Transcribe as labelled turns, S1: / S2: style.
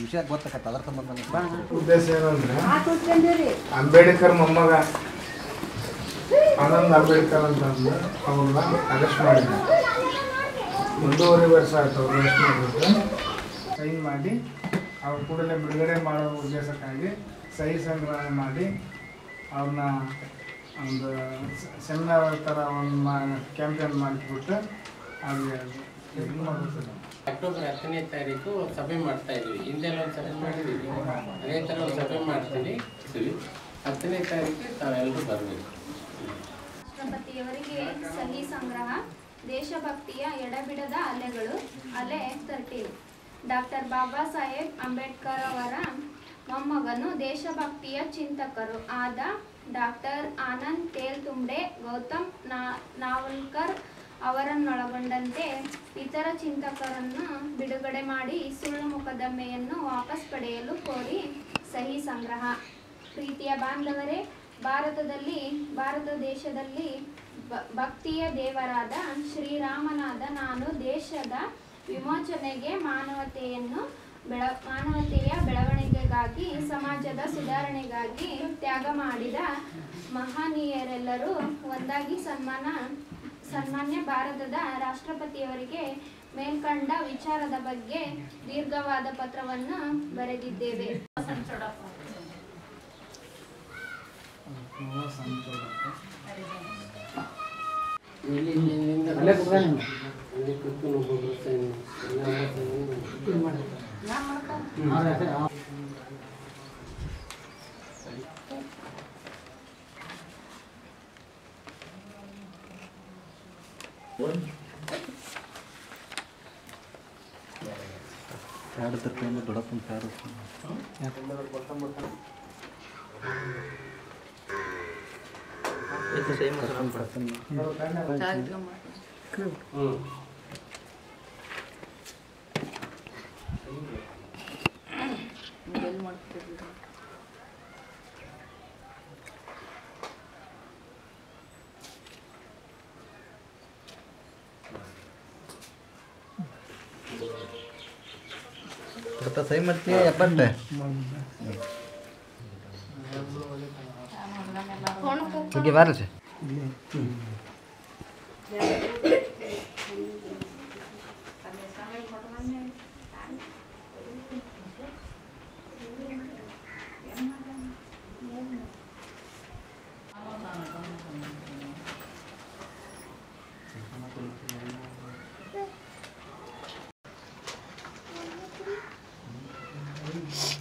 S1: ವಿಷಯ ಗೊತ್ತಾಗತ್ತೆ ಅದರ ಸಂಬಂಧ
S2: ಉದ್ದೇಶ ಏನಂದ್ರೆ ಅಂಬೇಡ್ಕರ್ ಮೊಮ್ಮಗ ಆನಂದ್ ಅಂಬೇಡ್ಕರ್ ಅಂತಂದು ಅವ್ರನ್ನ ಅರೆಸ್ಟ್ ಮಾಡಿದ್ದಾರೆ. 1.5 ವರ್ಷ ಆಯ್ತು ಅವ್ರು ಅರೆಸ್ಟ್ ಮಾಡಿದ್ರೆ. ಸೈನ್ ಮಾಡಿ ಅವ್ರ ಕೂಡಲೇ ಬಿಡುಗಡೆ ಮಾಡೋ ಉದ್ದೇಶಕ್ಕಾಗಿ ಸಹಿ ಸಂಗ್ರಹ ಮಾಡಿ ಅವ್ರನ್ನ ಒಂದು ಸೆಮಿನಾರ್ ಥರ ಒಂದು ಕ್ಯಾಂಪೇನ್ ಮಾಡಿಬಿಟ್ಟು ಅವ್ರಿಗೆ ಇದು ಮಾಡುತ್ತದೆ.
S3: ಅಕ್ಟೋಬರ್ 10ನೇ ತಾರೀಕು ಸಭೆ ಮಾಡ್ತಾ ಇದ್ವಿ. ಹಿಂದೆಲ್ಲ ಒಂದು ಸಭೆ ಮಾಡಿದ್ದೀವಿ. ಅದೇ ಥರ ಒಂದು ಸಭೆ ಮಾಡ್ತೀವಿ. 10ನೇ ತಾರೀಕು ತಾವೆಲ್ಲರೂ ಬರಬೇಕು.
S4: ರಾಷ್ಟ್ರಪತಿಯವರಿಗೆ ಸಹಿ ಸಂಗ್ರಹ. ದೇಶಭಕ್ತಿಯ ಎಡಬಿಡದ ಅಲೆಗಳು. ಅಲೆ 13. ಡಾಕ್ಟರ್ ಬಾಬಾ ಸಾಹೇಬ್ ಅಂಬೇಡ್ಕರ್ ಅವರ ಮೊಮ್ಮಗನು ದೇಶಭಕ್ತಿಯ ಚಿಂತಕರು ಆದ ಡಾಕ್ಟರ್ ಆನಂದ್ ತೇಲ್ತುಂಬಡೆ ಗೌತಮ್ ನಾವಲ್ಕರ್ ಅವರನ್ನೊಳಗೊಂಡಂತೆ ಇತರ ಚಿಂತಕರನ್ನು ಬಿಡುಗಡೆ ಮಾಡಿ ಸುಳ್ಳು ಮೊಕದ್ದಮೆಯನ್ನು ವಾಪಸ್ ಪಡೆಯಲು ಕೋರಿ ಸಹಿ ಸಂಗ್ರಹ. ಪ್ರೀತಿಯ ಬಾಂಧವರೇ, ಭಾರತ ದೇಶದಲ್ಲಿ ಭಕ್ತಿಯ ದೇವರಾದ ಶ್ರೀರಾಮನಾದ ನಾನು ದೇಶದ ವಿಮೋಚನೆಗೆ ಮಾನವತೆಯ ಬೆಳವಣಿಗೆಗಾಗಿ ಸಮಾಜದ ಸುಧಾರಣೆಗಾಗಿ ತ್ಯಾಗ ಮಾಡಿದ ಮಹನೀಯರೆಲ್ಲರೂ ಒಂದಾಗಿ ಸನ್ಮಾನ್ಯ ಭಾರತದ ರಾಷ್ಟ್ರಪತಿಯವರಿಗೆ ಮೇಲ್ಕಂಡ ವಿಚಾರದ ಬಗ್ಗೆ ದೀರ್ಘವಾದ ಪತ್ರವನ್ನು ಬರೆದಿದ್ದೇವೆ.
S1: ಸಹಿ ಮಾಡ್ತೀವಿ ಎಪ್ಪಟ್ಟೆ ಓಕೆ ಬಾರ ಸರ್.